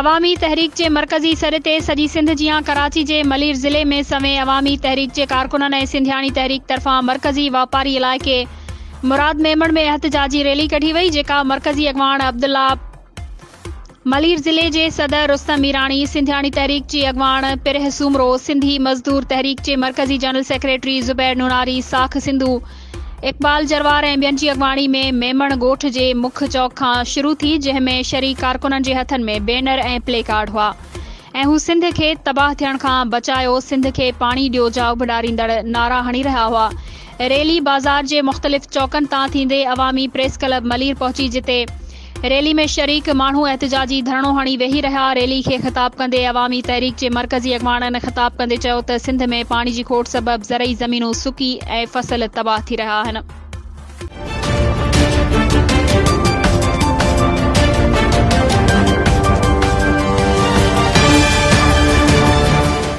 अवामी तहरीक जे मरकज़ी सिरे ते सॼी सिंध जियां कराची जे मलीर ज़िले में सवें अवामी तहरीक जे कारकुननि ऐं सिंधियाणी तहरीक तरफ़ां मरकज़ी वापारी इलाइक़े मुराद मेमण में एहतजाजी रैली कढी वई, जेका मरकज़ी अॻवान अब्दुल्ला, मलीर ज़िले जे सदर रुस्तम ईरानी, सिंधियाणी तहरीक जी अॻवान पिरह सूमरो, सिंधी मज़दूर तहरीक जे मरकज़ी जनरल सेक्रेटरी ज़ुबैर नूनारी, साख सिंधु, इक़बाल जरवार ऐं ॿियनि जी अॻवानी में मेमण ॻोठ जे मुख्य चौक खां शुरू थी, जंहिं में शरीक कारकुननि जे हथनि में बैनर ऐं प्ले कार्ड हुआ ऐं हू सिंध खे तबाह थियण खां बचायो, सिंध खे पाणी ॾियो जा उबॾारींदड़ नारा हणी रहिया हुआ। रैली बाज़ार जे मुख़्तलिफ़ चौकनि तां थींदे अवामी प्रेस क्लब मलीर पहुची, जिते रैली में शरीक माण्हू एहतजाजी धरणो हणी वेही रहिया। रैली खे ख़िताब कंदे अवामी तहरीक जे मरकज़ी अॻवाननि ख़िताब कंदे चयो त सिंध में पाणी जी खोट सबबि ज़रई ज़मीनूं सुकी ऐं फसल तबाह थी रहिया आहिनि।